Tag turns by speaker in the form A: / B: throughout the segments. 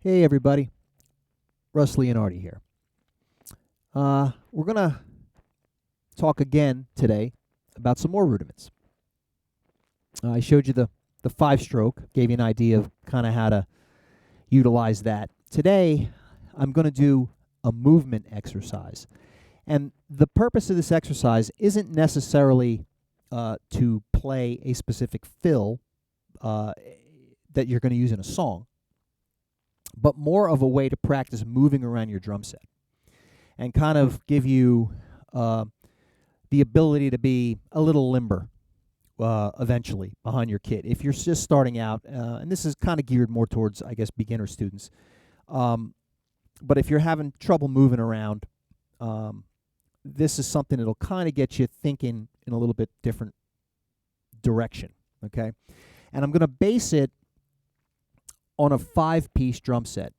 A: Hey everybody, Russ Leonardi here. We're going to talk again today about some more rudiments. I showed you the 5-stroke, gave you an idea of kind of how to utilize that. Today, I'm going to do a movement exercise. And the purpose of this exercise isn't necessarily to play a specific fill that you're going to use in a song, but more of a way to practice moving around your drum set and kind of give you the ability to be a little limber eventually behind your kit. If you're just starting out, and this is kind of geared more towards, I guess, beginner students, but if you're having trouble moving around, this is something that'll kind of get you thinking in a little bit different direction, okay? And I'm going to base it on a 5-piece drum set.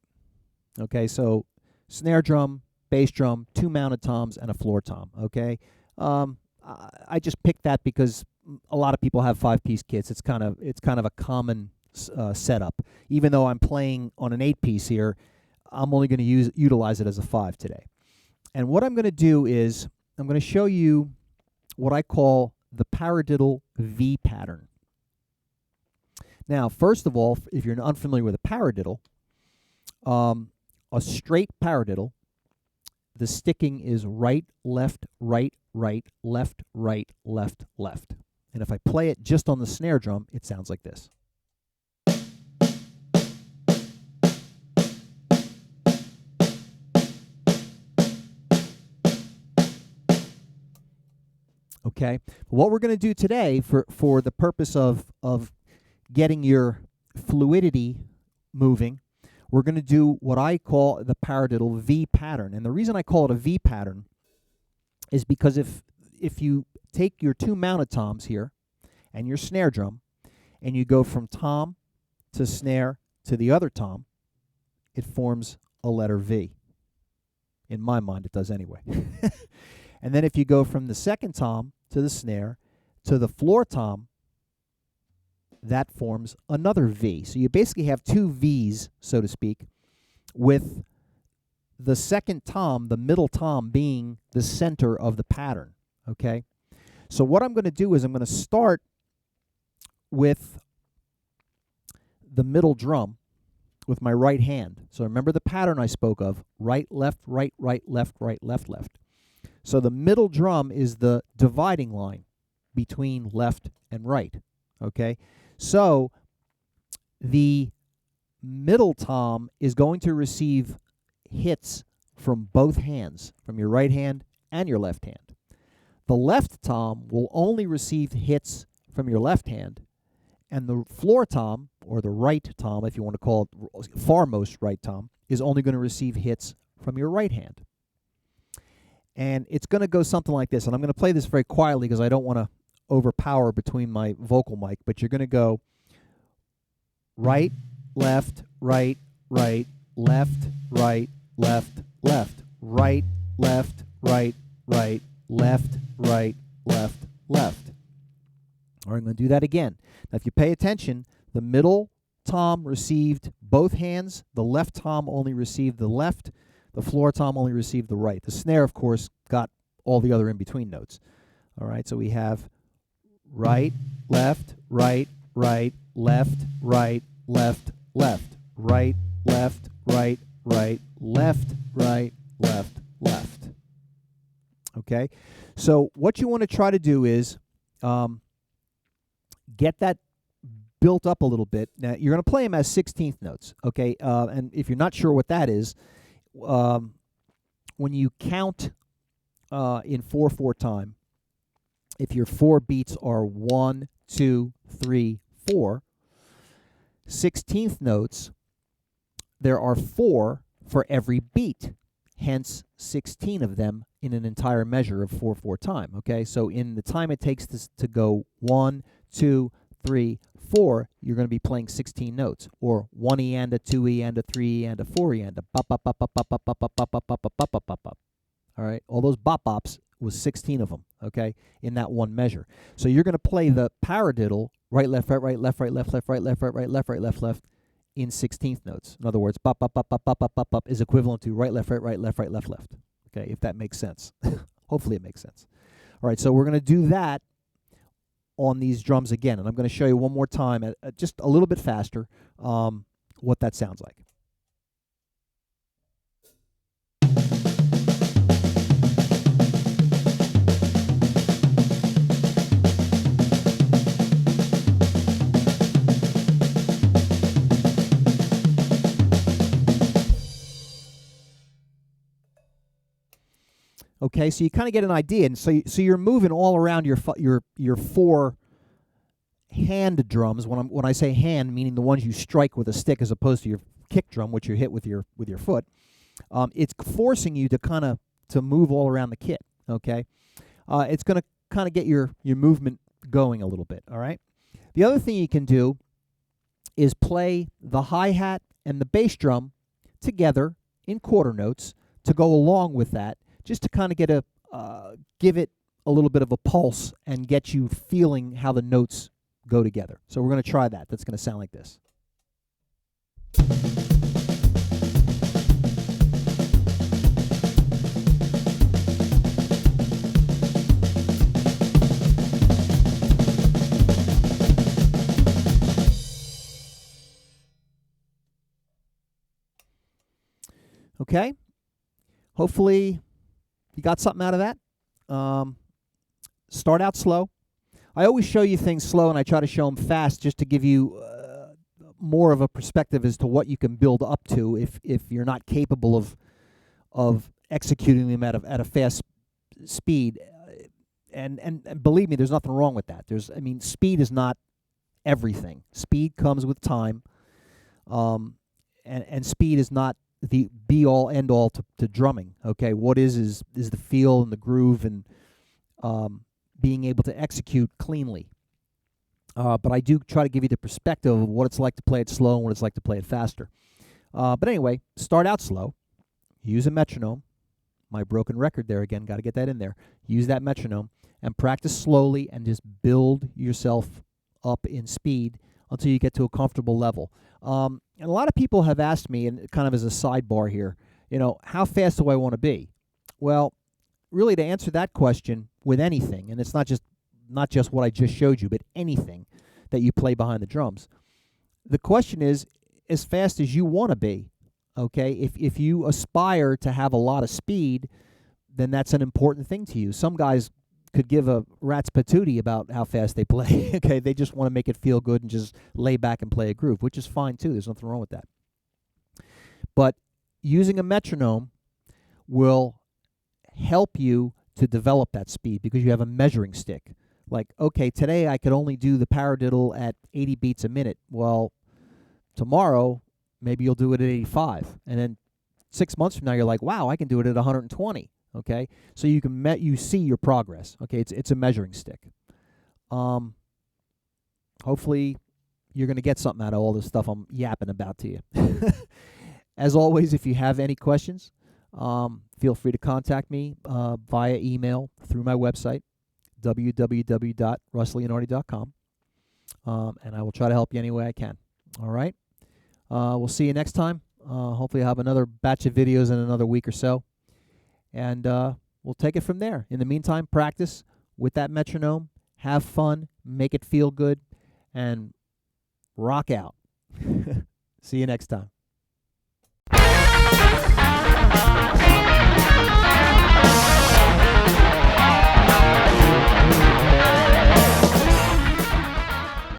A: Okay, so snare drum, bass drum, 2 mounted toms, and a floor tom. Okay, I just picked that because a lot of people have 5-piece kits. It's kind of a common setup. Even though I'm playing on an 8-piece here, I'm only going to utilize it as a 5 today. And what I'm going to do is I'm going to show you what I call the Paradiddle V pattern. Now, first of all, if you're unfamiliar with a paradiddle, a straight paradiddle, the sticking is right, left, right, right, left, right, left, left. And if I play it just on the snare drum, it sounds like this. Okay, what we're going to do today for the purpose of getting your fluidity moving, we're going to do what I call the Paradiddle V pattern. And the reason I call it a V pattern is because if you take your 2 mounted toms here and your snare drum and you go from tom to snare to the other tom, it forms a letter V. In my mind, it does anyway. And then if you go from the second tom to the snare to the floor tom, that forms another V. So you basically have 2 Vs, so to speak, with the second tom, the middle tom, being the center of the pattern, okay? So what I'm going to do is I'm going to start with the middle drum with my right hand. So remember the pattern I spoke of, right, left, left, left. So the middle drum is the dividing line between left and right, okay? So the middle tom is going to receive hits from both hands, from your right hand and your left hand. The left tom will only receive hits from your left hand, and the floor tom, or the right tom, if you want to call it farmost right tom, is only going to receive hits from your right hand. And it's going to go something like this, and I'm going to play this very quietly because I don't want to overpower between my vocal mic, but you're going to go right, left, right, right, left, right, left, left, right, left, right, right, left, right, left, left. All right, I'm going to do that again. Now, if you pay attention, the middle tom received both hands. The left tom only received the left. The floor tom only received the right. The snare, of course, got all the other in-between notes. All right, so we have right, left, right, right, left, right, left, left, right, left, right, right, left, right, left, left. Okay, so what you want to try to do is get that built up a little bit. Now, you're going to play them as 16th notes, okay? And if you're not sure what that is, when you count in 4/4 time, if your 4 beats are 1, 2, 3, 4, 16th notes, there are 4 for every beat, hence 16 of them in an entire measure of 4/4 time, okay? So in the time it takes to go 1, 2, 3, 4, you're going to be playing 16 notes, or 1 E and a 2 E and a 3 E and a 4 E and a bop bop bop bop bop bop bop bop bop bop bop bop bop bop bop. All right, all those bop bops was 16 of them, okay, in that one measure. So you're going to play the paradiddle right left right right left right left left right left right right left right left left in 16th notes. In other words, bop, bop, bop, bop, bop, bop, bop, bop is equivalent to right, left, right, left, right, left, left. Okay, if that makes sense. Hopefully it makes sense. All right, so we're going to do that on these drums again, and I'm going to show you one more time, at just a little bit faster, what that sounds like. Okay, so you kind of get an idea, and so you're moving all around your four hand drums. When I say hand, meaning the ones you strike with a stick as opposed to your kick drum, which you hit with your foot. It's forcing you to kind of to move all around the kit. Okay, it's going to kind of get your movement going a little bit. All right. The other thing you can do is play the hi-hat and the bass drum together in quarter notes to go along with that, just to kind of get give it a little bit of a pulse and get you feeling how the notes go together. So we're going to try that. That's going to sound like this. Okay? Hopefully you got something out of that. Start out slow. I always show you things slow, and I try to show them fast just to give you more of a perspective as to what you can build up to if you're not capable of executing them at a fast speed. And believe me, there's nothing wrong with that. Speed is not everything. Speed comes with time, and speed is not the be-all, end-all to drumming. Okay, what is the feel and the groove and being able to execute cleanly. But I do try to give you the perspective of what it's like to play it slow and what it's like to play it faster. But anyway, start out slow. Use a metronome. My broken record there again, got to get that in there. Use that metronome and practice slowly and just build yourself up in speed until you get to a comfortable level. And a lot of people have asked me, and kind of as a sidebar here, how fast do I want to be? Well, really, to answer that question with anything, and it's not just what I just showed you, but anything that you play behind the drums, the question is as fast as you want to be. Okay, if you aspire to have a lot of speed, then that's an important thing to you. Some guys could give a rat's patootie about how fast they play. Okay, they just want to make it feel good and just lay back and play a groove, which is fine too. There's nothing wrong with that. But using a metronome will help you to develop that speed because you have a measuring stick. Like, okay, today I could only do the paradiddle at 80 beats a minute. Well, tomorrow maybe you'll do it at 85, and then 6 months from now you're like, wow, I can do it at 120. Okay, so you can you see your progress. Okay, it's a measuring stick. Hopefully you're going to get something out of all this stuff I'm yapping about to you. As always, if you have any questions, feel free to contact me via email through my website, www.russleonardi.com, and I will try to help you any way I can. All right? We'll see you next time. Hopefully I'll have another batch of videos in another week or so, and we'll take it from there. In the meantime, practice with that metronome, have fun, make it feel good, and rock out. See you next time.